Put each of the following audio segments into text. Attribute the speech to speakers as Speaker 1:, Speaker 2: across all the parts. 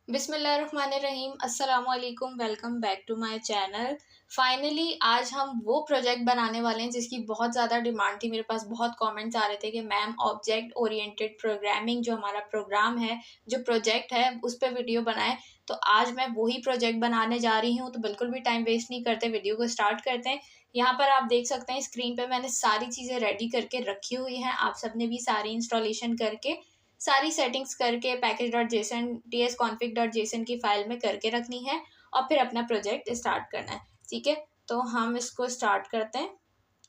Speaker 1: बिस्मिल्लाहिर्रहमानिर्रहीम। अस्सलाम वालेकुम। Welcome back to my channel. Finally आज हम वो प्रोजेक्ट बनाने वाले हैं जिसकी बहुत ज़्यादा डिमांड थी। मेरे पास बहुत कमेंट्स आ रहे थे कि मैम ऑब्जेक्ट ओरिएंटेड प्रोग्रामिंग जो हमारा प्रोग्राम है, जो प्रोजेक्ट है, उस पर वीडियो बनाएं। तो आज मैं वही प्रोजेक्ट बनाने जा रही हूँ। तो बिल्कुल भी टाइम वेस्ट नहीं करते, वीडियो को स्टार्ट करते हैं। यहाँ पर आप देख सकते हैं स्क्रीन पर मैंने सारी चीज़ें रेडी करके रखी हुई हैं। आप सबने भी सारी इंस्टॉलेशन करके, सारी सेटिंग्स करके पैकेज डॉट जेसन tsconfig.json की फाइल में करके रखनी है और फिर अपना प्रोजेक्ट स्टार्ट करना है। ठीक है, तो हम इसको स्टार्ट करते हैं।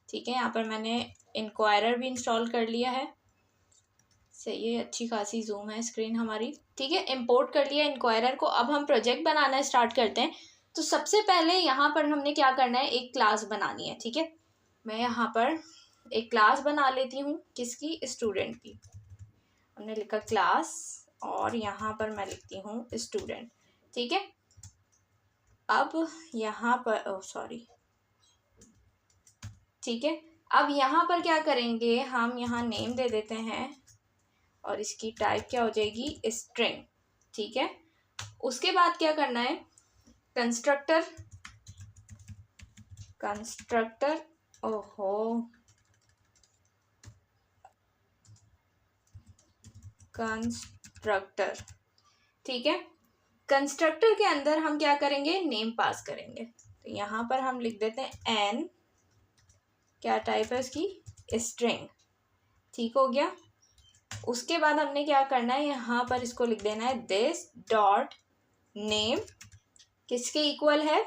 Speaker 1: ठीक है, यहाँ पर मैंने इंक्वायरर भी इंस्टॉल कर लिया है। सही है, अच्छी खासी जूम है स्क्रीन हमारी। ठीक है, इंपोर्ट कर लिया इंक्वायरर को। अब हम प्रोजेक्ट बनाना स्टार्ट करते हैं। तो सबसे पहले यहाँ पर हमने क्या करना है, एक क्लास बनानी है। ठीक है, मैं यहाँ पर एक क्लास बना लेती हूँ। किसकी? स्टूडेंट की। हमने लिखा क्लास और यहाँ पर मैं लिखती हूँ स्टूडेंट। ठीक है, अब यहाँ पर सॉरी ठीक है, अब यहाँ पर क्या करेंगे, हम यहाँ नेम दे देते हैं और इसकी टाइप क्या हो जाएगी? स्ट्रिंग। ठीक है, उसके बाद क्या करना है, कंस्ट्रक्टर कंस्ट्रक्टर। ठीक है, कंस्ट्रक्टर के अंदर हम क्या करेंगे, नेम पास करेंगे। तो यहाँ पर हम लिख देते हैं एन, क्या टाइप है उसकी? स्ट्रिंग। ठीक हो गया। उसके बाद हमने क्या करना है, यहाँ पर इसको लिख देना है दिस डॉट नेम किसके इक्वल है?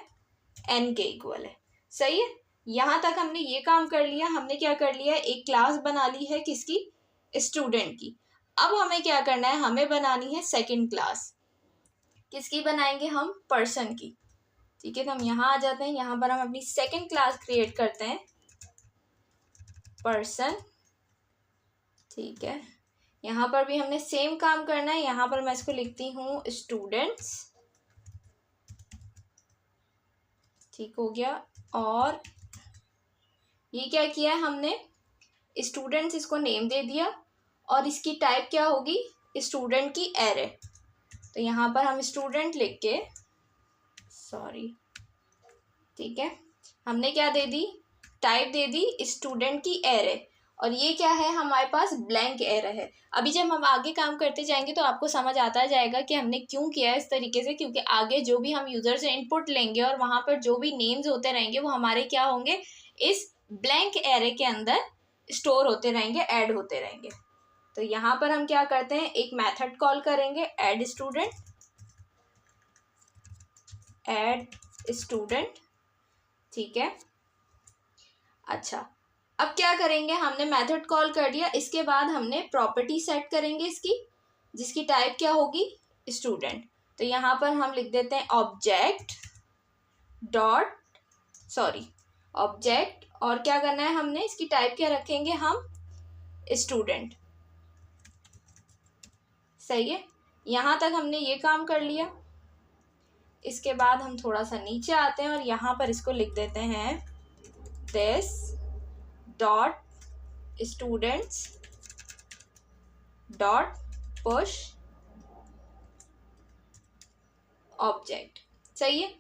Speaker 1: एन के इक्वल है। सही है, यहाँ तक हमने ये काम कर लिया। हमने क्या कर लिया, एक क्लास बना ली है किसकी? स्टूडेंट की। अब हमें क्या करना है, हमें बनानी है सेकंड क्लास। किसकी बनाएंगे हम? पर्सन की। ठीक है, तो हम यहाँ आ जाते हैं। यहाँ पर हम अपनी सेकंड क्लास क्रिएट करते हैं, पर्सन। ठीक है, यहाँ पर भी हमने सेम काम करना है। यहाँ पर मैं इसको लिखती हूँ स्टूडेंट्स। ठीक हो गया। और ये क्या किया है हमने, स्टूडेंट्स इसको नेम दे दिया और इसकी टाइप क्या होगी? स्टूडेंट की एरे। तो यहाँ पर हम स्टूडेंट लिख के ठीक है, हमने क्या दे दी, टाइप दे दी स्टूडेंट की एरे। और ये क्या है, हमारे पास ब्लैंक एरे है। अभी जब हम आगे काम करते जाएंगे तो आपको समझ आता जाएगा कि हमने क्यों किया है इस तरीके से, क्योंकि आगे जो भी हम यूज़र से इनपुट लेंगे और वहाँ पर जो भी नेम्स होते रहेंगे वो हमारे क्या होंगे, इस ब्लैंक एरे के अंदर स्टोर होते रहेंगे, ऐड होते रहेंगे। तो यहाँ पर हम क्या करते हैं, एक मेथड कॉल करेंगे ऐड स्टूडेंट। ठीक है, अच्छा, अब क्या करेंगे, हमने मेथड कॉल कर दिया। इसके बाद हमने प्रॉपर्टी सेट करेंगे इसकी, जिसकी टाइप क्या होगी? स्टूडेंट। तो यहाँ पर हम लिख देते हैं ऑब्जेक्ट और क्या करना है हमने, इसकी टाइप क्या रखेंगे हम? स्टूडेंट। सही है, यहाँ तक हमने ये काम कर लिया। इसके बाद हम थोड़ा सा नीचे आते हैं और यहाँ पर इसको लिख देते हैं this dot students dot push object. सही है,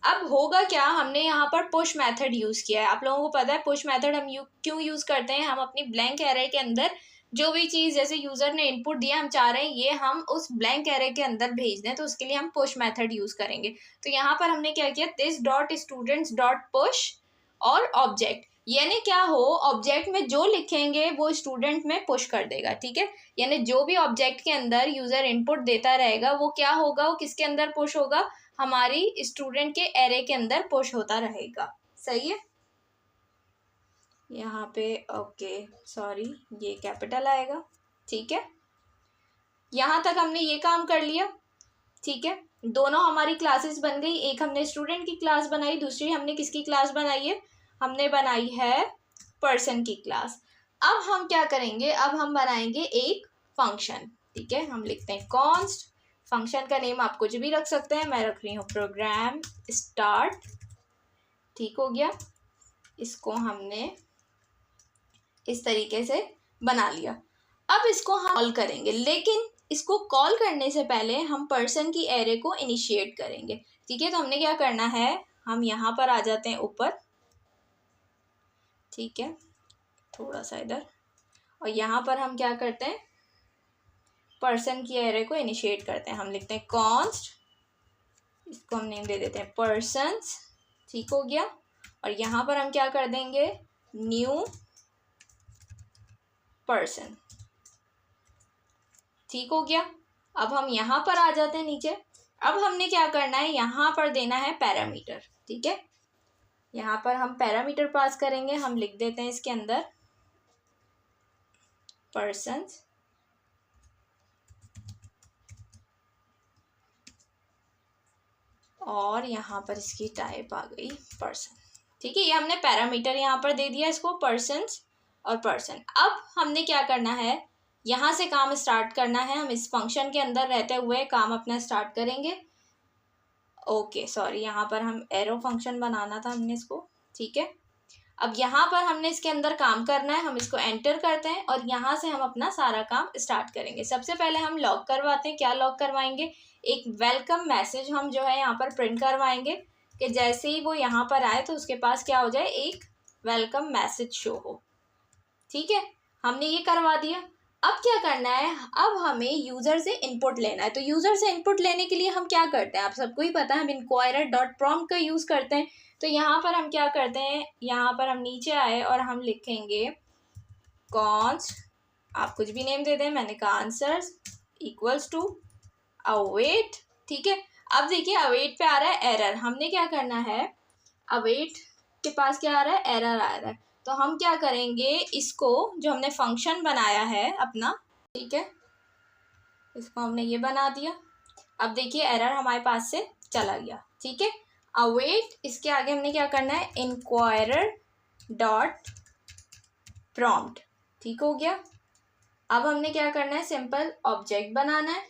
Speaker 1: अब होगा क्या, हमने यहाँ पर पुश मेथड यूज़ किया है। आप लोगों को पता है पुश मेथड हम क्यों यूज़ करते हैं? हम अपनी ब्लैंक एरे के अंदर जो भी चीज़, जैसे यूज़र ने इनपुट दिया, हम चाह रहे हैं ये हम उस ब्लैंक एरे के अंदर भेज दें, तो उसके लिए हम पुश मेथड यूज़ करेंगे। तो यहाँ पर हमने क्या किया, this dot students dot push और ऑब्जेक्ट, यानी क्या हो, ऑब्जेक्ट में जो लिखेंगे वो स्टूडेंट में पुश कर देगा। ठीक है, यानी जो भी ऑब्जेक्ट के अंदर यूज़र इनपुट देता रहेगा वो क्या होगा, वो किसके अंदर पुश होगा? हमारी स्टूडेंट के एरे के अंदर पुश होता रहेगा। सही है, यहाँ पे ओके सॉरी ये कैपिटल आएगा। ठीक है, यहाँ तक हमने ये काम कर लिया। ठीक है, दोनों हमारी क्लासेस बन गई। एक हमने स्टूडेंट की क्लास बनाई, दूसरी हमने किसकी क्लास बनाई है? हमने बनाई है पर्सन की क्लास। अब हम क्या करेंगे, अब हम बनाएंगे एक फंक्शन। ठीक है, हम लिखते हैं कॉन्स्ट, फंक्शन का नेम आप कुछ भी रख सकते हैं, मैं रख रही हूँ प्रोग्राम स्टार्ट। ठीक हो गया, इसको हमने इस तरीके से बना लिया। अब इसको हम कॉल करेंगे, लेकिन इसको कॉल करने से पहले हम पर्सन की एरे को इनिशिएट करेंगे। ठीक है, तो हमने क्या करना है, हम यहाँ पर आ जाते हैं ऊपर, ठीक है, थोड़ा सा इधर, और यहाँ पर हम क्या करते हैं, पर्सन की एरे को इनिशिएट करते हैं। हम लिखते हैं कॉन्स्ट, इसको हम नेम दे देते हैं पर्सन्स, ठीक हो गया। और यहाँ पर हम क्या कर देंगे, न्यू पर्सन, ठीक हो गया। अब हम यहाँ पर आ जाते हैं नीचे। अब हमने क्या करना है, यहाँ पर देना है पैरामीटर, ठीक है। यहाँ पर हम पैरामीटर पास करेंगे। हम लिख देते हैं इसके अंदर पर्सन्स, और यहाँ पर इसकी टाइप आ गई पर्सन, ठीक है। ये हमने पैरामीटर यहाँ पर दे दिया इसको, पर्सन्स और पर्सन। अब हमने क्या करना है, यहाँ से काम स्टार्ट करना है। हम इस फंक्शन के अंदर रहते हुए काम अपना स्टार्ट करेंगे। ओके सॉरी, यहाँ पर हम एरो फंक्शन बनाना था हमने इसको, ठीक है। अब यहाँ पर हमने इसके अंदर काम करना है। हम इसको एंटर करते हैं और यहाँ से हम अपना सारा काम स्टार्ट करेंगे। सबसे पहले हम लॉग करवाते हैं। क्या लॉग करवाएंगे, एक वेलकम मैसेज हम जो है यहाँ पर प्रिंट करवाएंगे कि जैसे ही वो यहाँ पर आए तो उसके पास क्या हो जाए, एक वेलकम मैसेज शो हो, ठीक है। हमने ये करवा दिया। अब क्या करना है, अब हमें यूज़र से इनपुट लेना है। तो यूज़र से इनपुट लेने के लिए हम क्या करते हैं, आप सबको ही पता है, हम inquirer.prompt का यूज़ करते हैं। तो यहाँ पर हम क्या करते हैं, यहाँ पर हम नीचे आए और हम लिखेंगे कॉन्स्ट, आप कुछ भी नेम दे दें, मैंने कहा आंसर्स इक्वल्स टू अवेट, ठीक है। अब देखिए अवेट पे आ रहा है एरर। हमने क्या करना है, अवेट के पास क्या आ रहा है, एरर आ रहा है। तो हम क्या करेंगे, इसको जो हमने फंक्शन बनाया है अपना, ठीक है, इसको हमने ये बना दिया। अब देखिए एरर हमारे पास से चला गया, ठीक है। अवेट, इसके आगे हमने क्या करना है, इंक्वायरर डॉट प्रॉम्प्ट, ठीक हो गया। अब हमने क्या करना है, सिंपल ऑब्जेक्ट बनाना है,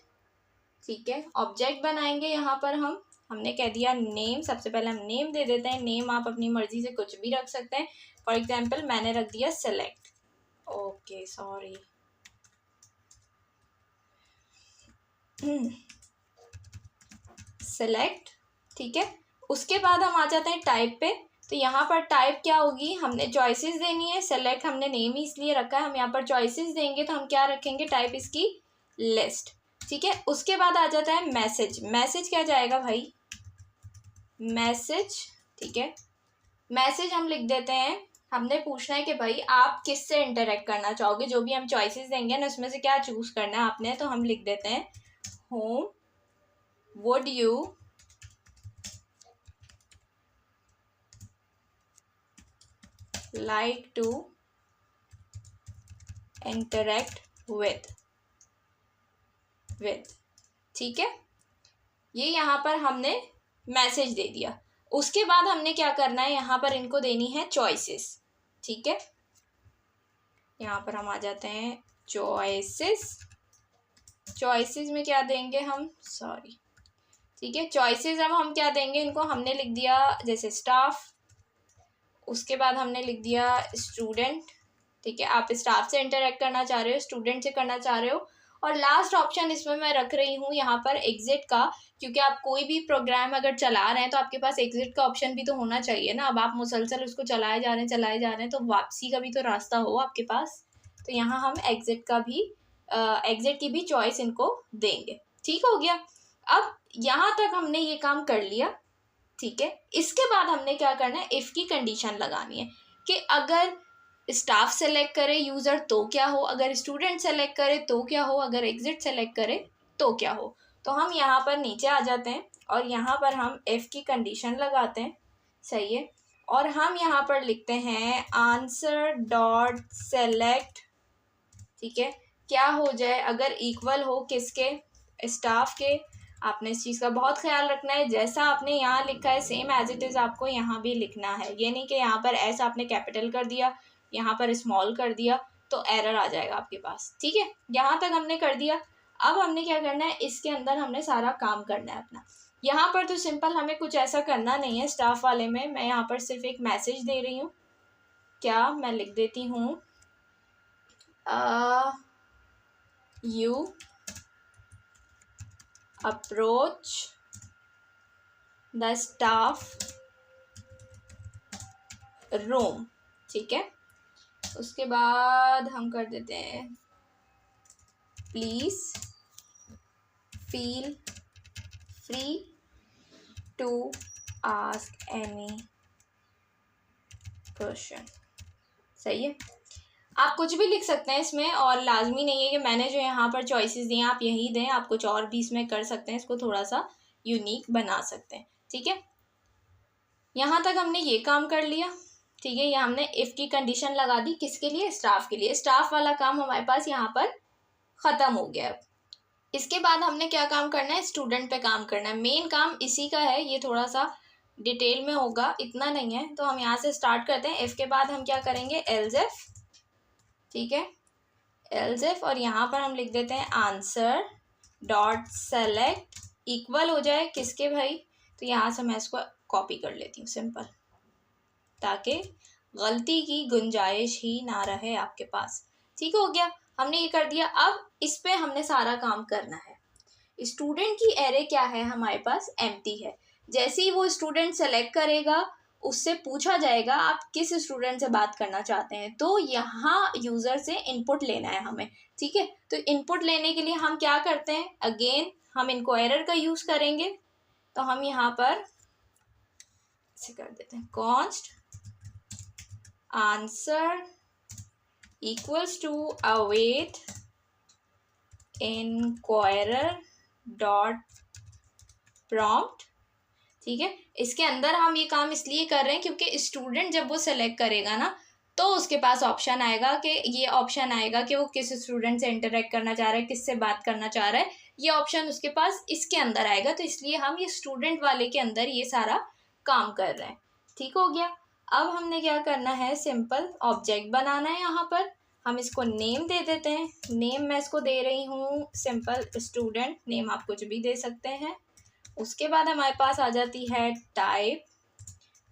Speaker 1: ठीक है। ऑब्जेक्ट बनाएंगे, यहाँ पर हमने कह दिया नेम। सबसे पहले हम नेम दे देते हैं। नेम आप अपनी मर्जी से कुछ भी रख सकते हैं। फॉर एग्जाम्पल मैंने रख दिया सेलेक्ट, ओके सॉरी, सेलेक्ट, ठीक है। उसके बाद हम आ जाते हैं टाइप पे। तो यहाँ पर टाइप क्या होगी, हमने चॉइसेस देनी है। सेलेक्ट हमने नेम ही इसलिए रखा है, हम यहाँ पर चॉइसेस देंगे तो हम क्या रखेंगे, टाइप इसकी लिस्ट, ठीक है। उसके बाद आ जाता है मैसेज। मैसेज क्या जाएगा भाई, मैसेज, ठीक है। मैसेज हम लिख देते हैं, हमने पूछना है कि भाई आप किससे इंटरेक्ट करना चाहोगे। जो भी हम चॉइसेस देंगे ना उसमें से क्या चूज करना है आपने, तो हम लिख देते हैं whom would you like to interact with, ठीक है। ये यहाँ पर हमने मैसेज दे दिया। उसके बाद हमने क्या करना है, यहाँ पर इनको देनी है चॉइसेस, ठीक है। यहाँ पर हम आ जाते हैं चॉइसेस। चॉइसेस में क्या देंगे हम, सॉरी, ठीक है। चॉइसेस अब हम क्या देंगे इनको, हमने लिख दिया जैसे स्टाफ, उसके बाद हमने लिख दिया स्टूडेंट, ठीक है। आप स्टाफ से इंटरेक्ट करना चाह रहे हो, स्टूडेंट से करना चाह रहे हो। और लास्ट ऑप्शन इसमें मैं रख रही हूँ यहाँ पर एग्जिट का, क्योंकि आप कोई भी प्रोग्राम अगर चला रहे हैं तो आपके पास एग्जिट का ऑप्शन भी तो होना चाहिए ना। अब आप मुसलसल उसको चलाए जा रहे हैं तो वापसी का भी तो रास्ता हो आपके पास। तो यहाँ हम एग्जिट का भी एग्जिट की भी चॉइस इनको देंगे, ठीक हो गया। अब यहाँ तक हमने ये काम कर लिया, ठीक है। इसके बाद हमने क्या करना है, इफ़ की कंडीशन लगानी है कि अगर स्टाफ सेलेक्ट करे यूज़र तो क्या हो, अगर स्टूडेंट सेलेक्ट करे तो क्या हो, अगर एग्जिट सेलेक्ट करे तो क्या हो। तो हम यहाँ पर नीचे आ जाते हैं और यहाँ पर हम इफ़ की कंडीशन लगाते हैं, सही है। और हम यहाँ पर लिखते हैं आंसर डॉट सेलेक्ट, ठीक है। क्या हो जाए, अगर इक्वल हो किसके, स्टाफ के। आपने इस चीज़ का बहुत ख्याल रखना है, जैसा आपने यहाँ लिखा है सेम एज इट इज़ आपको यहाँ भी लिखना है। ये नहीं कि यहाँ पर ऐसा आपने कैपिटल कर दिया, यहाँ पर स्मॉल कर दिया तो एरर आ जाएगा आपके पास, ठीक है। यहाँ तक हमने कर दिया। अब हमने क्या करना है, इसके अंदर हमने सारा काम करना है अपना। यहाँ पर तो सिंपल हमें कुछ ऐसा करना नहीं है। स्टाफ वाले में मैं यहाँ पर सिर्फ एक मैसेज दे रही हूँ। क्या मैं लिख देती हूँ, you approach the staff room. ठीक है, उसके बाद हम कर देते हैं please feel free to ask any question. सही है, आप कुछ भी लिख सकते हैं इसमें, और लाजमी नहीं है कि मैंने जो यहाँ पर चॉइसेस दी हैं आप यही दें, आप कुछ और भी इसमें कर सकते हैं, इसको थोड़ा सा यूनिक बना सकते हैं। ठीक है, यहाँ तक हमने ये काम कर लिया। ठीक है, ये हमने इफ़ की कंडीशन लगा दी, किसके लिए? स्टाफ के लिए। स्टाफ वाला काम हमारे पास यहाँ पर ख़त्म हो गया। अब इसके बाद हमने क्या काम करना है? स्टूडेंट पे काम करना है। मेन काम इसी का है, ये थोड़ा सा डिटेल में होगा, इतना नहीं है। तो हम यहाँ से स्टार्ट करते हैं। इफ़ के बाद हम क्या करेंगे? Else if. ठीक है, एल्स इफ, और यहाँ पर हम लिख देते हैं आंसर डॉट सेलेक्ट इक्वल हो जाए किसके भाई? तो यहाँ से मैं इसको कॉपी कर लेती हूँ सिंपल, ताकि गलती की गुंजाइश ही ना रहे आपके पास। ठीक हो गया, हमने ये कर दिया। अब इस पे हमने सारा काम करना है। स्टूडेंट की एरे क्या है हमारे पास? एम्प्टी है। जैसे ही वो स्टूडेंट सेलेक्ट करेगा उससे पूछा जाएगा आप किस स्टूडेंट से बात करना चाहते हैं, तो यहाँ यूज़र से इनपुट लेना है हमें। ठीक है, तो इनपुट लेने के लिए हम क्या करते हैं? अगेन हम इंक्वायरर का यूज़ करेंगे। तो हम यहाँ पर ऐसे कर देते हैं, const answer equals to await inquirer dot prompt. ठीक है, इसके अंदर हम ये काम इसलिए कर रहे हैं क्योंकि स्टूडेंट जब वो सेलेक्ट करेगा ना, तो उसके पास ऑप्शन आएगा कि ये ऑप्शन आएगा कि वो किस स्टूडेंट से इंटरेक्ट करना चाह रहा है, किससे बात करना चाह रहा है, ये ऑप्शन उसके पास इसके अंदर आएगा। तो इसलिए हम ये स्टूडेंट वाले के अंदर ये सारा काम कर रहे हैं। ठीक हो गया, अब हमने क्या करना है? सिंपल ऑब्जेक्ट बनाना है। यहाँ पर हम इसको नेम दे देते हैं। नेम मैं इसको दे रही हूँ सिंपल स्टूडेंट। नेम आप कुछ भी दे सकते हैं। उसके बाद हमारे पास आ जाती है टाइप।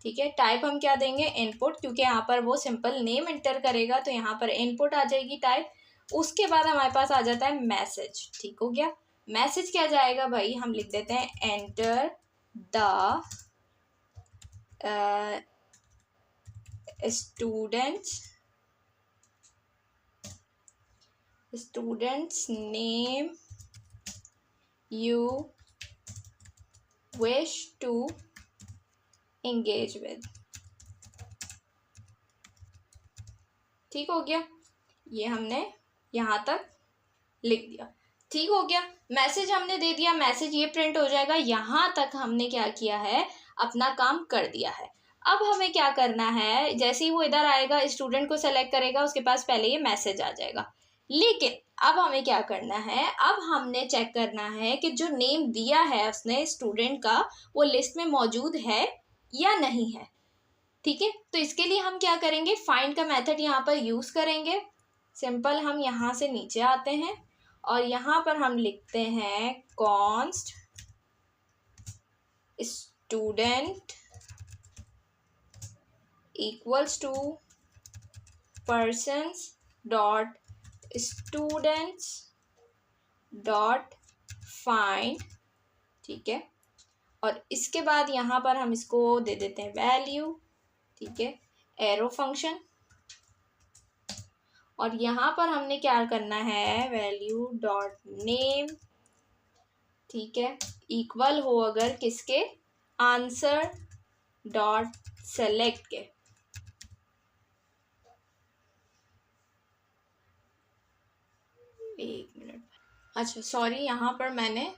Speaker 1: ठीक है, टाइप हम क्या देंगे? इनपुट, क्योंकि यहाँ पर वो सिंपल नेम इंटर करेगा तो यहाँ पर इनपुट आ जाएगी टाइप। उसके बाद हमारे पास आ जाता है मैसेज। ठीक हो गया, मैसेज क्या जाएगा भाई? हम लिख देते हैं enter the students name you wish to engage with। ठीक हो गया, ये हमने यहाँ तक लिख दिया। ठीक हो गया, मैसेज हमने दे दिया, मैसेज ये प्रिंट हो जाएगा। यहाँ तक हमने क्या किया है? अपना काम कर दिया है। अब हमें क्या करना है? जैसे ही वो इधर आएगा, स्टूडेंट को सेलेक्ट करेगा, उसके पास पहले ये मैसेज आ जाएगा। लेकिन अब हमें क्या करना है? अब हमने चेक करना है कि जो नेम दिया है उसने स्टूडेंट का, वो लिस्ट में मौजूद है या नहीं है। ठीक है, तो इसके लिए हम क्या करेंगे? फाइंड का मेथड यहाँ पर यूज़ करेंगे। सिंपल हम यहाँ से नीचे आते हैं और यहाँ पर हम लिखते हैं const student equals to persons dot students dot find. ठीक है, और इसके बाद यहाँ पर हम इसको दे देते हैं वैल्यू। ठीक है, एरो फंक्शन, और यहाँ पर हमने क्या करना है? Value dot name. ठीक है, इक्वल हो अगर किसके? आंसर डॉट सेलेक्ट के। एक मिनट, अच्छा सॉरी, यहाँ पर मैंने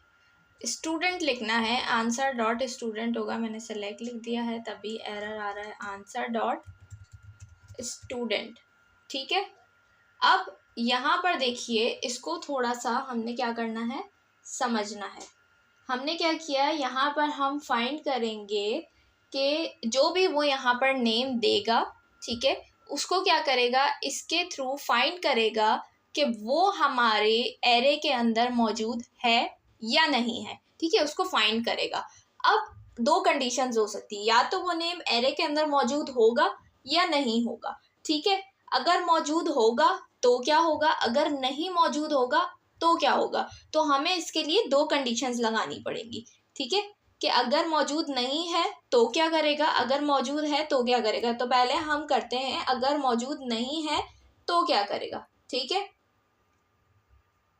Speaker 1: स्टूडेंट लिखना है, आंसर डॉट स्टूडेंट होगा, मैंने सेलेक्ट लिख दिया है तभी एरर आ रहा है। Answer dot student. ठीक है, अब यहाँ पर देखिए, इसको थोड़ा सा हमने क्या करना है? समझना है। हमने क्या किया है? यहाँ पर हम फाइंड करेंगे कि जो भी वो यहाँ पर नेम देगा, ठीक है, उसको क्या करेगा? इसके थ्रू फाइंड करेगा कि वो हमारे एरे के अंदर मौजूद है या नहीं है। ठीक है, उसको फाइंड करेगा। अब दो कंडीशंस हो सकती है, या तो वो नेम एरे के अंदर मौजूद होगा या नहीं होगा। ठीक है, अगर मौजूद होगा तो क्या होगा? अगर नहीं मौजूद होगा तो क्या होगा। तो हमें इसके लिए दो कंडीशंस लगानी पड़ेंगी, ठीक है, कि अगर मौजूद नहीं है तो क्या करेगा, अगर मौजूद है तो क्या करेगा। तो पहले हम करते हैं अगर मौजूद नहीं है तो क्या करेगा, ठीक है।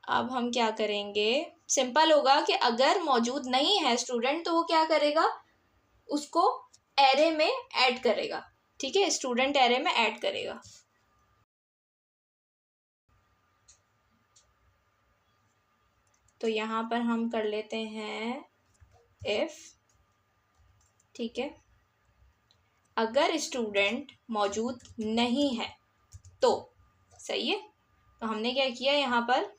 Speaker 1: अब हम क्या करेंगे, सिंपल होगा कि अगर मौजूद नहीं है स्टूडेंट तो वो क्या करेगा, उसको एरे में ऐड करेगा, ठीक है, स्टूडेंट एरे में ऐड करेगा। तो यहाँ पर हम कर लेते हैं इफ, ठीक है, अगर स्टूडेंट मौजूद नहीं है तो, सही है। तो हमने क्या किया यहाँ पर,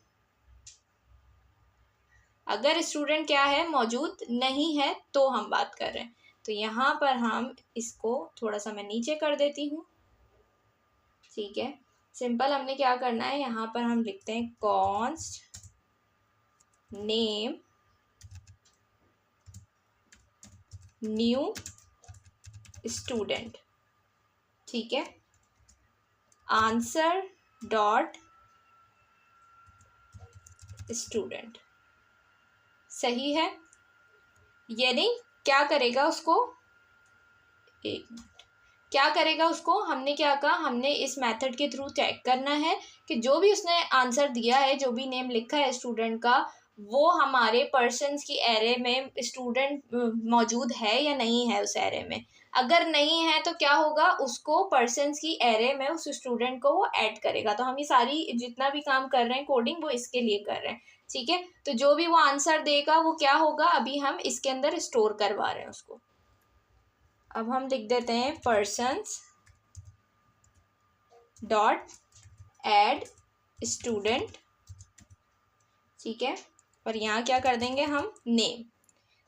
Speaker 1: अगर स्टूडेंट क्या है, मौजूद नहीं है तो हम बात कर रहे हैं। तो यहाँ पर हम इसको थोड़ा सा मैं नीचे कर देती हूँ, ठीक है। सिंपल हमने क्या करना है, यहाँ पर हम लिखते हैं कॉन्स्ट नेम न्यू स्टूडेंट, ठीक है, आंसर डॉट स्टूडेंट, सही है। यानी क्या करेगा उसको, एक मिनट, क्या करेगा उसको, हमने क्या कहा, हमने इस मेथड के थ्रू चेक करना है कि जो भी उसने आंसर दिया है, जो भी नेम लिखा है स्टूडेंट का, वो हमारे पर्सन्स की एरे में स्टूडेंट मौजूद है या नहीं है उस एरे में। अगर नहीं है तो क्या होगा, उसको पर्सन्स की एरे में उस स्टूडेंट को वो ऐड करेगा। तो हम ये सारी जितना भी काम कर रहे हैं कोडिंग, वो इसके लिए कर रहे हैं, ठीक है। तो जो भी वो आंसर देगा वो क्या होगा, अभी हम इसके अंदर स्टोर करवा रहे हैं उसको। अब हम लिख देते हैं पर्सन्स डॉट ऐड स्टूडेंट, ठीक है, और यहाँ क्या कर देंगे हम, नेम,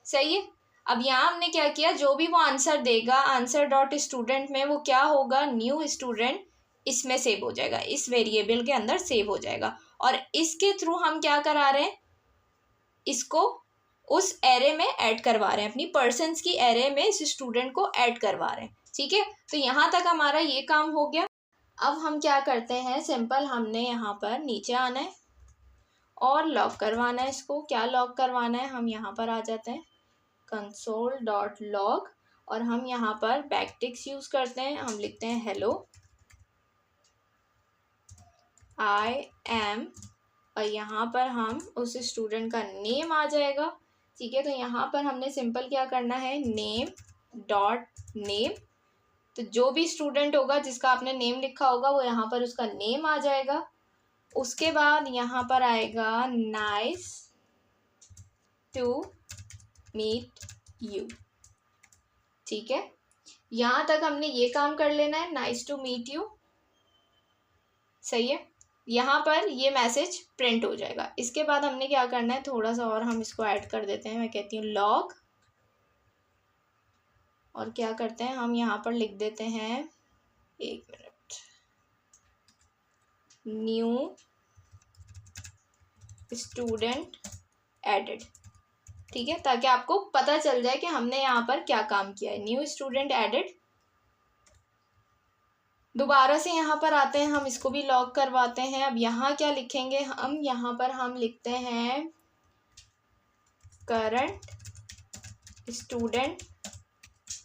Speaker 1: सही है। अब यहाँ हमने क्या किया, जो भी वो आंसर देगा आंसर डॉट स्टूडेंट में, वो क्या होगा, न्यू स्टूडेंट इसमें सेव हो जाएगा, इस वेरिएबल के अंदर सेव हो जाएगा। और इसके थ्रू हम क्या करा रहे हैं, इसको उस एरे में ऐड करवा रहे हैं, अपनी पर्सन्स की एरे में इस स्टूडेंट को ऐड करवा रहे हैं, ठीक है। तो यहाँ तक हमारा ये काम हो गया। अब हम क्या करते हैं, सिंपल हमने यहाँ पर नीचे आना है और लॉग करवाना है इसको। क्या लॉग करवाना है, हम यहाँ पर आ जाते हैं कंसोल डॉट लॉग, और हम यहाँ पर बैकटिक्स यूज़ करते हैं। हम लिखते हैं हेलो आई एम, और यहाँ पर हम उस स्टूडेंट का नेम आ जाएगा, ठीक है। तो यहाँ पर हमने सिंपल क्या करना है, नेम डॉट नेम, तो जो भी स्टूडेंट होगा जिसका आपने नेम लिखा होगा वो यहाँ पर उसका नेम आ जाएगा। उसके बाद यहाँ पर आएगा नाइस टू मीट यू, ठीक है। यहाँ तक हमने ये काम कर लेना है, नाइस टू मीट यू, सही है। यहाँ पर ये मैसेज प्रिंट हो जाएगा। इसके बाद हमने क्या करना है, थोड़ा सा और हम इसको ऐड कर देते हैं। मैं कहती हूँ लॉग, और क्या करते हैं हम यहाँ पर लिख देते हैं, एक मिनट, न्यू स्टूडेंट एडेड, ठीक है, ताकि आपको पता चल जाए कि हमने यहाँ पर क्या काम किया है, न्यू स्टूडेंट एडेड। दोबारा से यहाँ पर आते हैं, हम इसको भी लॉग करवाते हैं। अब यहाँ क्या लिखेंगे हम, यहाँ पर हम लिखते हैं करंट स्टूडेंट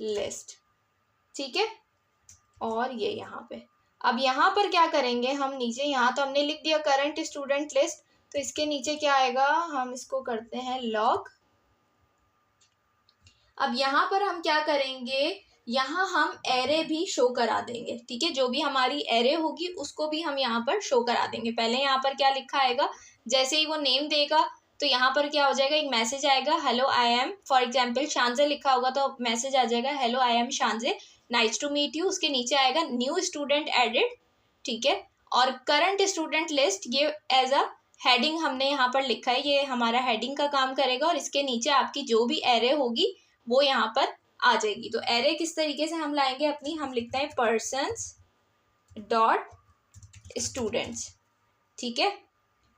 Speaker 1: लिस्ट, ठीक है, और ये यहाँ पे। अब यहाँ पर क्या करेंगे हम, नीचे यहाँ तो हमने लिख दिया करंट स्टूडेंट लिस्ट, तो इसके नीचे क्या आएगा, हम इसको करते हैं लॉग। अब यहाँ पर हम क्या करेंगे, यहाँ हम एरे भी शो करा देंगे, ठीक है, जो भी हमारी एरे होगी उसको भी हम यहाँ पर शो करा देंगे। पहले यहाँ पर क्या लिखा आएगा, जैसे ही वो नेम देगा तो यहाँ पर क्या हो जाएगा, एक मैसेज आएगा, hello I am, for example शानजे लिखा होगा तो मैसेज आ जाएगा हेलो आई एम शानजे, नाइस टू मीट यू। उसके नीचे आएगा न्यू स्टूडेंट एडेड, ठीक है, और करंट स्टूडेंट लिस्ट, ये एज अ हेडिंग हमने यहाँ पर लिखा है, ये हमारा हेडिंग का काम करेगा। और इसके नीचे आपकी जो भी एरे होगी वो यहाँ पर आ जाएगी। तो एरे किस तरीके से हम लाएंगे अपनी, हम लिखते हैं पर्सन्स डॉट स्टूडेंट्स, ठीक है।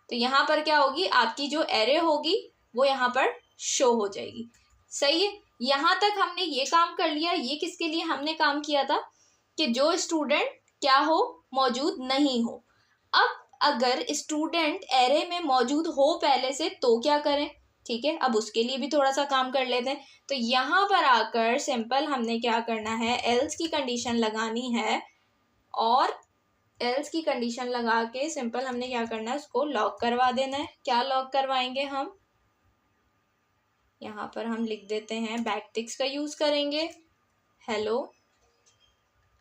Speaker 1: तो यहाँ पर क्या होगी, आपकी जो एरे होगी वो यहाँ पर शो हो जाएगी, सही है। यहाँ तक हमने ये काम कर लिया। ये किसके लिए हमने काम किया था, कि जो स्टूडेंट क्या हो, मौजूद नहीं हो। अब अगर स्टूडेंट एरे में मौजूद हो पहले से तो क्या करें, ठीक है। अब उसके लिए भी थोड़ा सा काम कर लेते हैं। तो यहाँ पर आकर सिंपल हमने क्या करना है, एल्स की कंडीशन लगानी है, और एल्स की कंडीशन लगा के सिंपल हमने क्या करना है, उसको लॉक करवा देना है। क्या लॉक करवाएंगे हम, यहाँ पर हम लिख देते हैं, बैकटिक्स का यूज करेंगे, हेलो।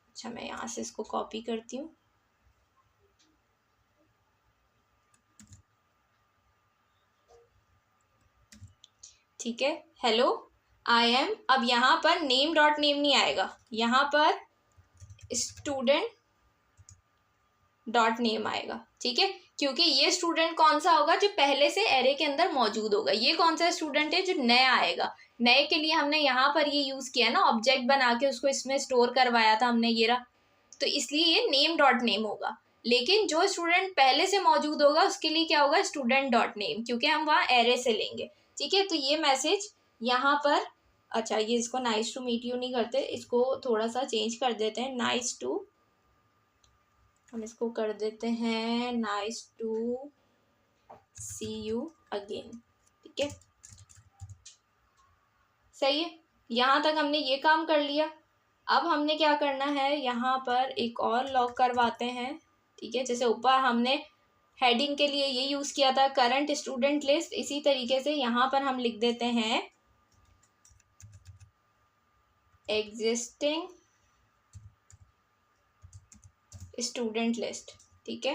Speaker 1: अच्छा, मैं यहाँ से इसको कॉपी करती हूँ। ठीक है, हेलो आई एम। अब यहाँ पर नेम डॉट नेम नहीं आएगा, यहाँ पर स्टूडेंट डॉट नेम आएगा, ठीक है। क्योंकि ये स्टूडेंट कौन सा होगा, जो पहले से एरे के अंदर मौजूद होगा। ये कौन सा स्टूडेंट है, जो नया आएगा। नए के लिए हमने यहाँ पर ये यूज किया ना, ऑब्जेक्ट बना के उसको इसमें स्टोर करवाया था हमने, ये रहा। तो इसलिए ये नेम डॉट नेम होगा। लेकिन जो स्टूडेंट पहले से मौजूद होगा उसके लिए क्या होगा, स्टूडेंट डॉट नेम, क्योंकि हम वहाँ एरे से लेंगे, ठीक है। तो ये मैसेज यहाँ पर, अच्छा ये इसको नाइस टू मीट यू नहीं करते, इसको थोड़ा सा चेंज कर देते हैं, नाइस टू, हम इसको कर देते हैं nice to see you again, ठीक है। सही है, यहाँ तक हमने ये काम कर लिया। अब हमने क्या करना है, यहाँ पर एक और लॉक करवाते हैं, ठीक है। जैसे ऊपर हमने हेडिंग के लिए ये यूज किया था, करंट स्टूडेंट लिस्ट, इसी तरीके से यहाँ पर हम लिख देते हैं एग्जिस्टिंग स्टूडेंट लिस्ट, ठीक है।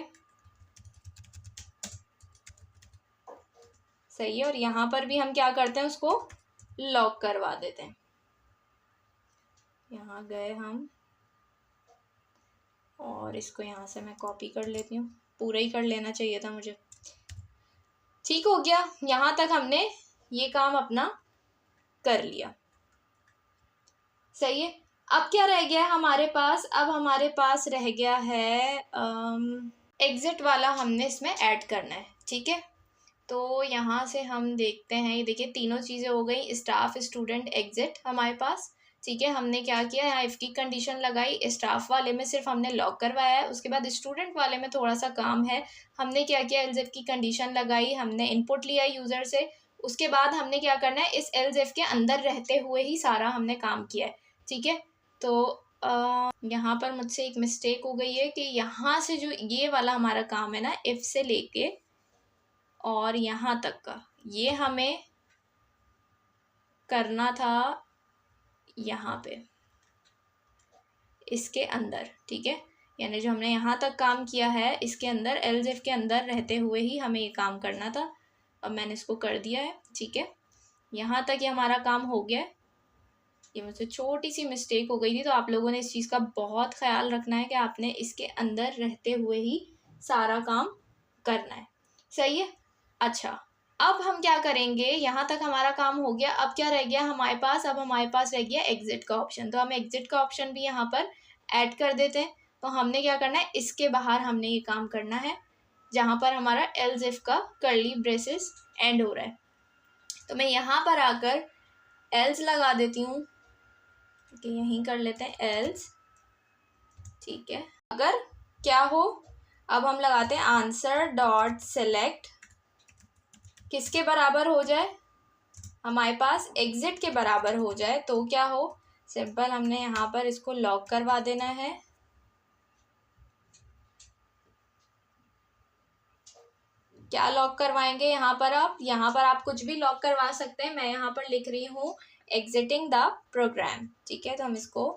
Speaker 1: सही है, और यहाँ पर भी हम क्या करते हैं, उसको लॉक करवा देते हैं। यहाँ गए हम, और इसको यहाँ से मैं कॉपी कर लेती हूँ, पूरा ही कर लेना चाहिए था मुझे। ठीक हो गया, यहाँ तक हमने ये काम अपना कर लिया। सही है, अब क्या रह गया है हमारे पास, अब हमारे पास रह गया है एग्जिट वाला, हमने इसमें ऐड करना है, ठीक है। तो यहाँ से हम देखते हैं, ये देखिए तीनों चीज़ें हो गई, स्टाफ स्टूडेंट एग्जिट हमारे पास, ठीक है। हमने क्या किया, यहाँ इफ की कंडीशन लगाई, स्टाफ वाले में सिर्फ हमने लॉक करवाया है। उसके बाद स्टूडेंट वाले में थोड़ा सा काम है, हमने क्या किया, एल्स इफ की कंडीशन लगाई, हमने इनपुट लिया यूज़र से। उसके बाद हमने क्या करना है, इस एल्स इफ के अंदर रहते हुए ही सारा हमने काम किया है, ठीक है। तो यहाँ पर मुझसे एक मिस्टेक हो गई है कि यहाँ से जो ये वाला हमारा काम है ना, इफ से लेके और यहाँ तक का, ये हमें करना था यहाँ पे इसके अंदर, ठीक है। यानी जो हमने यहाँ तक काम किया है इसके अंदर, एल्स इफ के अंदर रहते हुए ही हमें ये काम करना था। अब मैंने इसको कर दिया है, ठीक है। यहाँ तक ये हमारा काम हो गया है। ये मुझसे छोटी सी मिस्टेक हो गई थी, तो आप लोगों ने इस चीज़ का बहुत ख्याल रखना है कि आपने इसके अंदर रहते हुए ही सारा काम करना है, सही है। अच्छा, अब हम क्या करेंगे, यहाँ तक हमारा काम हो गया। अब क्या रह गया हमारे पास, अब हमारे पास रह गया एग्जिट का ऑप्शन। तो हम एग्जिट का ऑप्शन भी यहाँ पर ऐड कर देते हैं। तो हमने क्या करना है, इसके बाहर हमने ये काम करना है, जहाँ पर हमारा एल्स इफ का कर्ली ब्रेसेस एंड हो रहा है। तो मैं यहाँ पर आकर एल्स लगा देती हूँ, कि यहीं कर लेते हैं एल्स, ठीक है। अगर क्या हो, अब हम लगाते हैं आंसर डॉट सेलेक्ट, किसके बराबर हो जाए, हमारे पास एग्जिट के बराबर हो जाए। तो क्या हो, सिंपल हमने यहाँ पर इसको लॉक करवा देना है। क्या लॉक करवाएंगे यहाँ पर आप, यहाँ पर आप कुछ भी लॉक करवा सकते हैं। मैं यहाँ पर लिख रही हूँ एग्जिटिंग द प्रोग्राम, ठीक है। तो हम इसको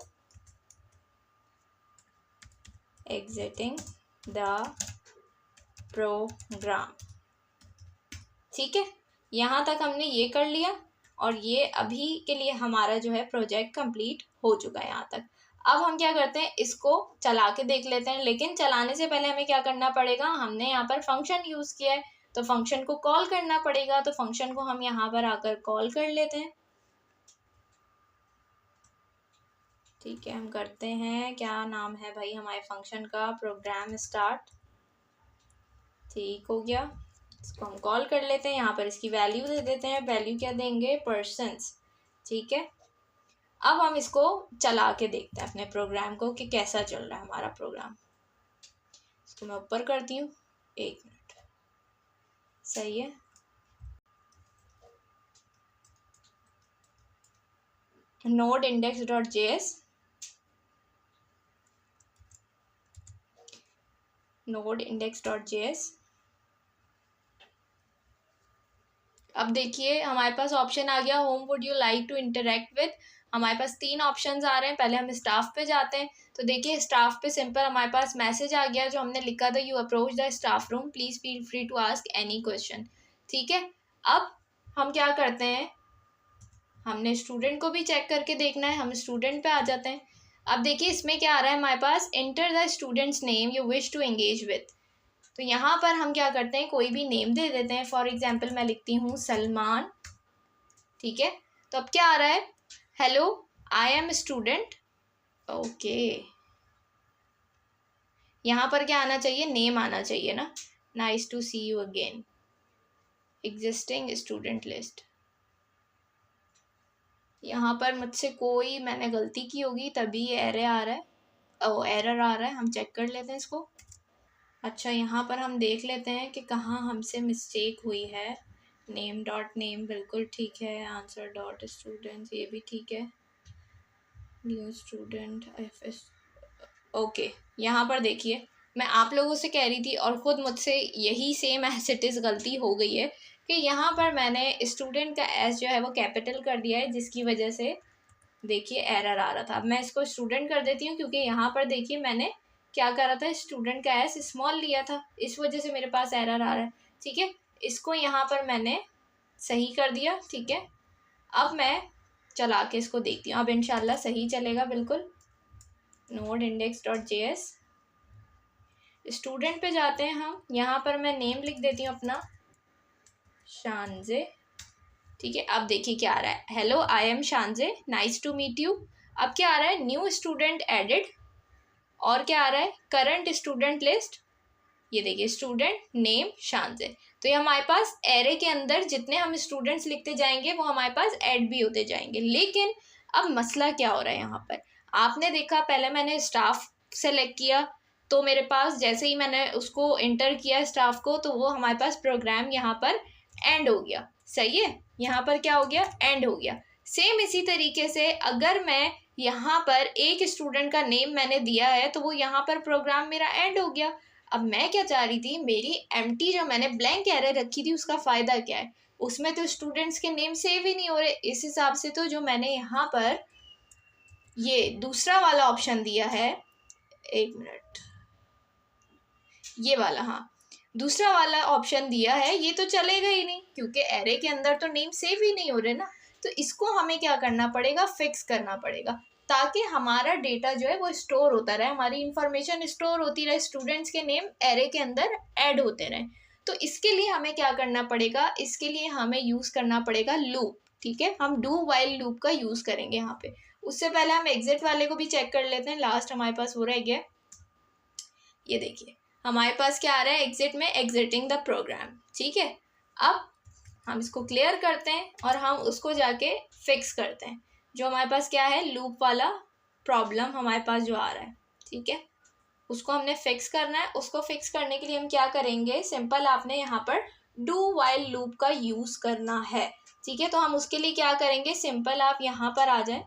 Speaker 1: एग्जिटिंग द प्रोग्राम, ठीक है। यहाँ तक हमने ये कर लिया, और ये अभी के लिए हमारा जो है प्रोजेक्ट कंप्लीट हो चुका है यहाँ तक। अब हम क्या करते हैं, इसको चला के देख लेते हैं। लेकिन चलाने से पहले हमें क्या करना पड़ेगा, हमने यहाँ पर फंक्शन यूज़ किया है, तो फंक्शन को कॉल करना पड़ेगा। तो फंक्शन को हम यहाँ पर आकर कॉल कर लेते हैं, ठीक है। हम करते हैं, क्या नाम है भाई हमारे फंक्शन का, प्रोग्राम स्टार्ट, ठीक हो गया। इसको हम कॉल कर लेते हैं, यहाँ पर इसकी वैल्यू दे देते हैं। वैल्यू क्या देंगे, पर्सन्स, ठीक है। अब हम इसको चला के देखते हैं अपने प्रोग्राम को कि कैसा चल रहा है हमारा प्रोग्राम। इसको मैं ऊपर करती हूँ, एक मिनट, सही है। Node index dot JS, node index dot JS. अब देखिए हमारे पास ऑप्शन आ गया, whom would you like to interact with. हमारे पास 3 ऑप्शंस आ रहे हैं। पहले हम स्टाफ पे जाते हैं, तो देखिए स्टाफ पे सिंपल हमारे पास मैसेज आ गया जो हमने लिखा था, you approach the staff room, please feel free to ask any question. ठीक है, अब हम क्या करते हैं, हमने स्टूडेंट को भी चेक करके देखना है, हम स्टूडेंट पे आ जाते हैं। अब देखिए इसमें क्या आ रहा है हमारे पास, enter the students name you wish to engage with. तो यहाँ पर हम क्या करते हैं, कोई भी नेम दे देते हैं। फॉर एग्जाम्पल मैं लिखती हूँ सलमान। ठीक है, तो अब क्या आ रहा है, hello I am student. Okay, यहाँ पर क्या आना चाहिए, नेम आना चाहिए ना। Nice to see you again, existing student list. यहाँ पर मुझसे कोई मैंने गलती की होगी तभी ये एरर आ रहा है, एरर आ रहा है। हम चेक कर लेते हैं इसको। अच्छा, यहाँ पर हम देख लेते हैं कि कहाँ हमसे मिस्टेक हुई है। नेम डॉट नेम बिल्कुल ठीक है, आंसर डॉट स्टूडेंट ये भी ठीक है, new student F S. Okay, यहाँ पर देखिए मैं आप लोगों से कह रही थी और ख़ुद मुझसे यही सेम एज इट इज़ गलती हो गई है कि यहाँ पर मैंने स्टूडेंट का एस जो है वो कैपिटल कर दिया है, जिसकी वजह से देखिए एरर आ रहा था। अब मैं इसको स्टूडेंट कर देती हूँ क्योंकि यहाँ पर देखिए मैंने क्या करा था, स्टूडेंट का एस स्मॉल लिया था, इस वजह से मेरे पास एरर आ रहा है। ठीक है, इसको यहाँ पर मैंने सही कर दिया। ठीक है, अब मैं चला के इसको देखती हूँ, अब इंशाल्लाह सही चलेगा बिल्कुल। Node index dot JS, student पे जाते हैं हम। यहाँ पर मैं नेम लिख देती हूँ अपना, शानजे। ठीक है, अब देखिए क्या आ रहा है, हेलो आई एम शानजे, नाइस टू मीट यू। अब क्या आ रहा है, न्यू स्टूडेंट एडिड, और क्या आ रहा है, करंट स्टूडेंट लिस्ट। ये देखिए स्टूडेंट नेम शानजे। तो ये हमारे पास एरे के अंदर जितने हम स्टूडेंट्स लिखते जाएंगे वो हमारे पास ऐड भी होते जाएंगे। लेकिन अब मसला क्या हो रहा है, यहाँ पर आपने देखा पहले मैंने स्टाफ सेलेक्ट किया, तो मेरे पास जैसे ही मैंने उसको इंटर किया स्टाफ को, तो वो हमारे पास प्रोग्राम यहाँ पर एंड हो गया। सही है, यहाँ पर क्या हो गया, एंड हो गया। सेम इसी तरीके से अगर मैं यहाँ पर एक स्टूडेंट का नेम मैंने दिया है तो वो यहाँ पर प्रोग्राम मेरा एंड हो गया। अब मैं क्या चाह रही थी, मेरी एम्प्टी जो मैंने ब्लैंक एरे रखी थी उसका फ़ायदा क्या है, उसमें तो स्टूडेंट्स के नेम सेव ही नहीं हो रहे। इस हिसाब से तो जो मैंने यहाँ पर ये दूसरा वाला ऑप्शन दिया है, एक मिनट, ये वाला, हाँ दूसरा वाला ऑप्शन दिया है, ये तो चलेगा ही नहीं क्योंकि एरे के अंदर तो नेम सेव ही नहीं हो रहे ना। तो इसको हमें क्या करना पड़ेगा, फिक्स करना पड़ेगा, ताकि हमारा डेटा जो है वो स्टोर होता रहे, हमारी इंफॉर्मेशन स्टोर होती रहे, स्टूडेंट्स के नेम एरे के अंदर ऐड होते रहें। तो इसके लिए हमें क्या करना पड़ेगा, इसके लिए हमें यूज़ करना पड़ेगा लूप। ठीक है, हम डू वाइल लूप का यूज़ करेंगे यहाँ पे। उससे पहले हम एग्जिट वाले को भी चेक कर लेते हैं, लास्ट हमारे पास वो रह गया। ये देखिए हमारे पास क्या आ रहा है, एग्जिट में एग्जिटिंग द प्रोग्राम। ठीक है, अब हम इसको क्लियर करते हैं और हम उसको जाके फिक्स करते हैं, जो हमारे पास क्या है, लूप वाला प्रॉब्लम हमारे पास जो आ रहा है। ठीक है, उसको हमने फिक्स करना है। उसको फिक्स करने के लिए हम क्या करेंगे, सिंपल आपने यहाँ पर डू वाइल लूप का यूज़ करना है। ठीक है, तो हम उसके लिए क्या करेंगे, सिंपल आप यहाँ पर आ जाए,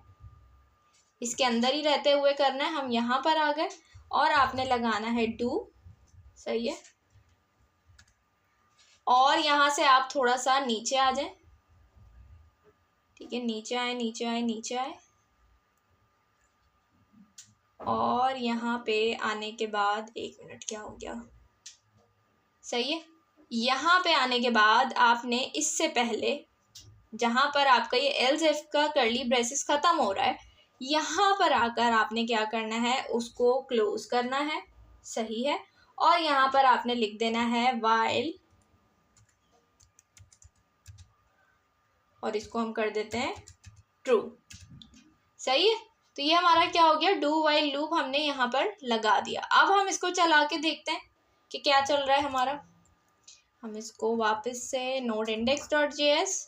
Speaker 1: इसके अंदर ही रहते हुए करना है। हम यहाँ पर आ गए और आपने लगाना है डू। सही है, और यहाँ से आप थोड़ा सा नीचे आ जाएं। ठीक है, नीचे आए नीचे आए नीचे आए, और यहाँ पे आने के बाद, एक मिनट क्या हो गया, सही है, यहाँ पे आने के बाद आपने इससे पहले जहाँ पर आपका ये एल्स इफ का कर्ली ब्रेसेस ख़त्म हो रहा है, यहाँ पर आकर आपने क्या करना है, उसको क्लोज करना है। सही है, और यहाँ पर आपने लिख देना है वाइल, और इसको हम कर देते हैं ट्रू। सही है, तो ये हमारा क्या हो गया, डू वाइल लूप हमने यहाँ पर लगा दिया। अब हम इसको चला के देखते हैं कि क्या चल रहा है हमारा। हम इसको वापस से नोड इंडेक्स डॉट जेएस,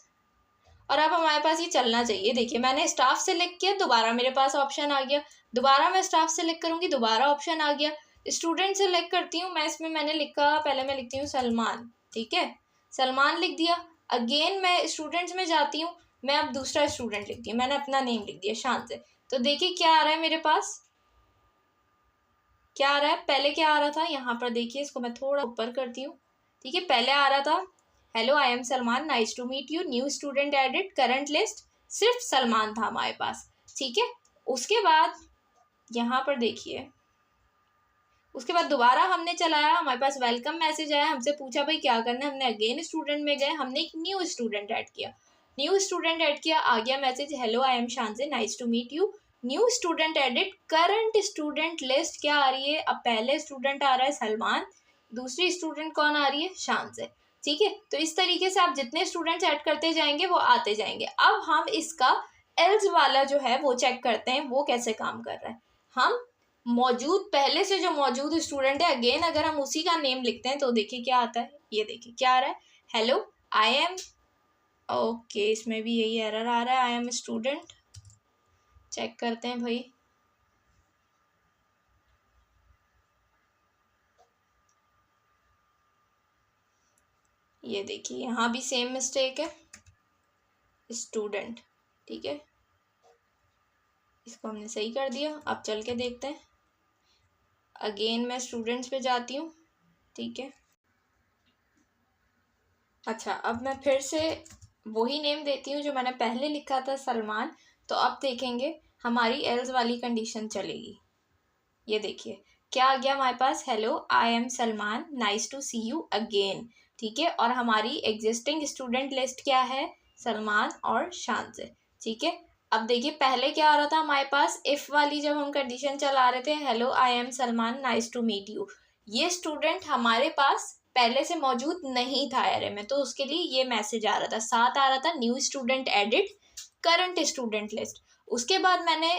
Speaker 1: और अब हमारे पास ये चलना चाहिए। देखिए मैंने स्टाफ सेलेक्ट किया, दोबारा मेरे पास ऑप्शन आ गया, दोबारा मैं स्टाफ सेलेक्ट करूँगी, दोबारा ऑप्शन आ गया। स्टूडेंट सेलेक्ट करती हूँ मैं, इसमें मैंने लिखा, पहले मैं लिखती हूँ सलमान, ठीक है, सलमान लिख दिया। अगेन मैं स्टूडेंट्स में जाती हूँ, मैं अब दूसरा स्टूडेंट लिखती हूँ, मैंने अपना नेम लिख दिया शान से। तो देखिए क्या आ रहा है मेरे पास, क्या आ रहा है, पहले क्या आ रहा था यहाँ पर देखिए, इसको मैं थोड़ा ऊपर करती हूँ, ठीक है। पहले आ रहा था hello I am Salman, nice to meet you, new student added, current list, सिर्फ सलमान था हमारे पास, ठीक है। उसके बाद यहाँ पर देखिए, उसके बाद दोबारा हमने चलाया, हमारे पास वेलकम मैसेज आया, हमसे पूछा भाई क्या करना है, हमने अगेन स्टूडेंट में गए, हमने एक न्यू स्टूडेंट ऐड किया, न्यू स्टूडेंट ऐड किया, आ गया मैसेज हेलो आई एम शानजे, nice to meet you, new student edit, current student list क्या आ रही है, अब पहले स्टूडेंट आ रहा है सलमान, दूसरी स्टूडेंट कौन आ रही है, शानजे, ठीक है। तो इस तरीके से आप जितने स्टूडेंट्स ऐड करते जाएंगे वो आते जाएंगे। अब हम इसका एल्स वाला जो है वो चेक करते हैं, वो कैसे काम कर रहा है। हम मौजूद, पहले से जो मौजूद स्टूडेंट है, अगेन अगर हम उसी का नेम लिखते हैं तो देखिए क्या आता है, ये देखिए क्या आ रहा है, हेलो आई एम, ओके इसमें भी यही एरर आ रहा है, आई एम स्टूडेंट, चेक करते हैं भाई, ये देखिए यहाँ भी सेम मिस्टेक है, स्टूडेंट, ठीक है, इसको हमने सही कर दिया। अब चल के देखते हैं, अगेन मैं स्टूडेंट्स पे जाती हूँ, ठीक है। अच्छा अब मैं फिर से वही नेम देती हूँ जो मैंने पहले लिखा था सलमान, तो अब देखेंगे हमारी एल्स वाली कंडीशन चलेगी। ये देखिए क्या आ गया हमारे पास, hello I am Salman, nice to see you again, ठीक है। और हमारी एग्जिस्टिंग स्टूडेंट लिस्ट क्या है, सलमान और शान से, ठीक है। अब देखिए पहले क्या आ रहा था हमारे पास, इफ वाली जब हम कंडीशन चला रहे थे, hello I am Salman, nice to meet you, ये स्टूडेंट हमारे पास पहले से मौजूद नहीं था एरे में, तो उसके लिए ये मैसेज आ रहा था, साथ आ रहा था new student added, current student list. उसके बाद मैंने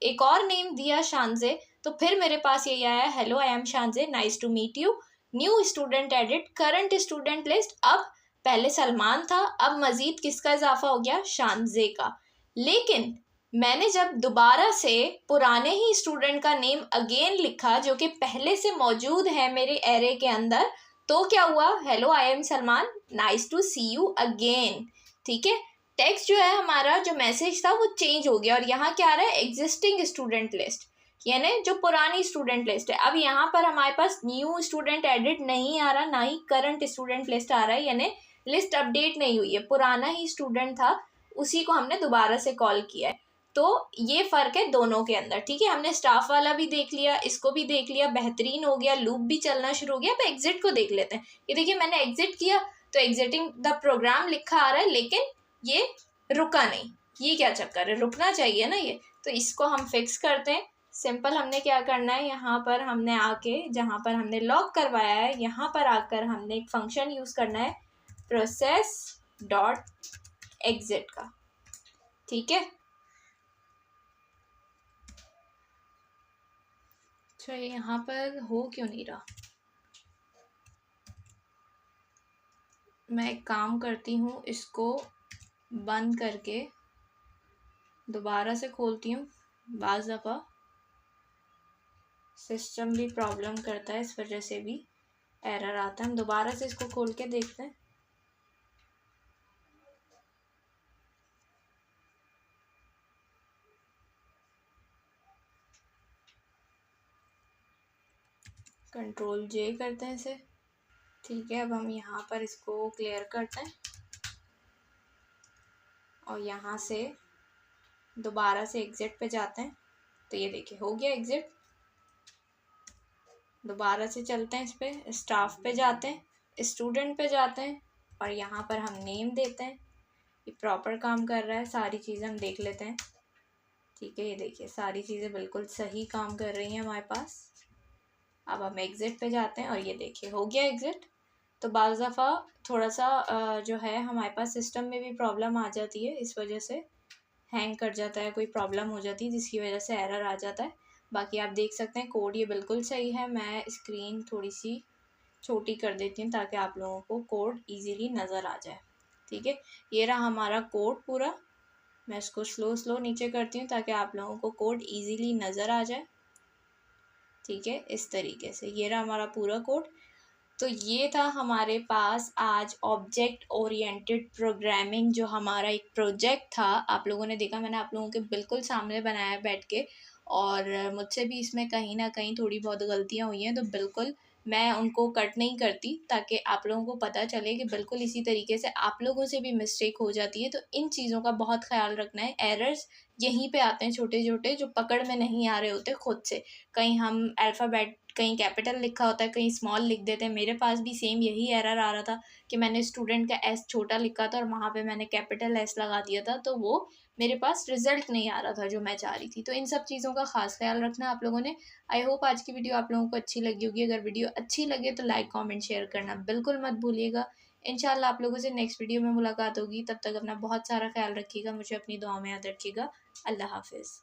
Speaker 1: एक और नेम दिया शानजे, तो फिर मेरे पास यही आया, हेलो आई एम शानजे, nice to meet you, new student added, current student list. अब पहले सलमान था, अब मजीद किसका इजाफा हो गया, शानजे का। लेकिन मैंने जब दोबारा से पुराने ही स्टूडेंट का नेम अगेन लिखा जो कि पहले से मौजूद है मेरे एरे के अंदर, तो क्या हुआ, hello I am Salman, nice to see you again, ठीक है। टेक्स्ट जो है हमारा, जो मैसेज था वो चेंज हो गया, और यहाँ क्या आ रहा है, एग्जिस्टिंग स्टूडेंट लिस्ट, यानी जो पुरानी स्टूडेंट लिस्ट है। अब यहाँ पर हमारे पास न्यू स्टूडेंट एडिट नहीं आ रहा, ना ही करंट स्टूडेंट लिस्ट आ रहा है, यानी लिस्ट अपडेट नहीं हुई है, पुराना ही स्टूडेंट था, उसी को हमने दोबारा से कॉल किया है। तो ये फ़र्क है दोनों के अंदर, ठीक है। हमने स्टाफ वाला भी देख लिया, इसको भी देख लिया, बेहतरीन हो गया, लूप भी चलना शुरू हो गया। अब एग्जिट को देख लेते हैं, ये देखिए मैंने एग्जिट किया तो एग्जिटिंग द प्रोग्राम लिखा आ रहा है, लेकिन ये रुका नहीं, ये क्या चक्कर है, रुकना चाहिए ना ये। तो इसको हम फिक्स करते हैं, सिंपल हमने क्या करना है, यहाँ पर हमने आके जहाँ पर हमने लॉक करवाया है, यहाँ पर आकर हमने एक फंक्शन यूज़ करना है, प्रोसेस डॉट एग्जिट का, ठीक है। अच्छा यहाँ पर हो क्यों नहीं रहा, मैं एक काम करती हूँ, इसको बंद करके दोबारा से खोलती हूँ, बाज़ दफ़ा सिस्टम भी प्रॉब्लम करता है, इस वजह से भी एरर आता है। हम दोबारा से इसको खोल के देखते हैं, कंट्रोल जे करते हैं इसे, ठीक है। अब हम यहाँ पर इसको क्लियर करते हैं और यहाँ से दोबारा से एग्जिट पे जाते हैं, तो ये देखिए हो गया एग्जिट। दोबारा से चलते हैं, इस पर स्टाफ पे जाते हैं, स्टूडेंट पे जाते हैं, और यहाँ पर हम नेम देते हैं, ये प्रॉपर काम कर रहा है, सारी चीज़ें हम देख लेते हैं, ठीक है। ये देखिए सारी चीज़ें बिल्कुल सही काम कर रही हैं हमारे पास। अब हम एग्ज़िट पे जाते हैं और ये देखिए हो गया एग्ज़िट। तो बाज़ दफ़ा थोड़ा सा जो है हमारे पास सिस्टम में भी प्रॉब्लम आ जाती है, इस वजह से हैंग कर जाता है, कोई प्रॉब्लम हो जाती है जिसकी वजह से एरर आ जाता है। बाकी आप देख सकते हैं कोड ये बिल्कुल सही है। मैं स्क्रीन थोड़ी सी छोटी कर देती हूँ ताकि आप लोगों को कोड ईज़िली नज़र आ जाए, ठीक है। ये रहा हमारा कोड पूरा, मैं इसको स्लो नीचे करती हूँ ताकि आप लोगों को कोड ईज़िली नज़र आ जाए। ठीक है, इस तरीके से ये रहा हमारा पूरा कोड। तो ये था हमारे पास आज ऑब्जेक्ट ओरिएंटेड प्रोग्रामिंग, जो हमारा एक प्रोजेक्ट था। आप लोगों ने देखा, मैंने आप लोगों के बिल्कुल सामने बनाया बैठ के, और मुझसे भी इसमें कहीं ना कहीं थोड़ी बहुत गलतियां हुई हैं, तो बिल्कुल मैं उनको कट नहीं करती, ताकि आप लोगों को पता चले कि बिल्कुल इसी तरीके से आप लोगों से भी मिस्टेक हो जाती है। तो इन चीज़ों का बहुत ख्याल रखना है। एरर्स यहीं पे आते हैं छोटे छोटे, जो पकड़ में नहीं आ रहे होते खुद से। कहीं हम अल्फ़ाबेट, कहीं कैपिटल लिखा होता है, कहीं स्मॉल लिख देते हैं। मेरे पास भी सेम यही एरर आ रहा था कि मैंने स्टूडेंट का एस छोटा लिखा था और वहाँ पे मैंने कैपिटल एस लगा दिया था, तो वो मेरे पास रिजल्ट नहीं आ रहा था जो मैं चाह रही थी। तो इन सब चीज़ों का खास ख्याल रखना आप लोगों ने। आई होप आज की वीडियो आप लोगों को अच्छी लगी होगी। अगर वीडियो अच्छी लगे तो लाइक कमेंट शेयर करना बिल्कुल मत भूलिएगा। इंशाल्लाह आप लोगों से नेक्स्ट वीडियो में मुलाकात होगी। तब तक अपना बहुत सारा ख्याल रखिएगा, मुझे अपनी दुआ में याद रखिएगा। अल्लाह हाफिज़।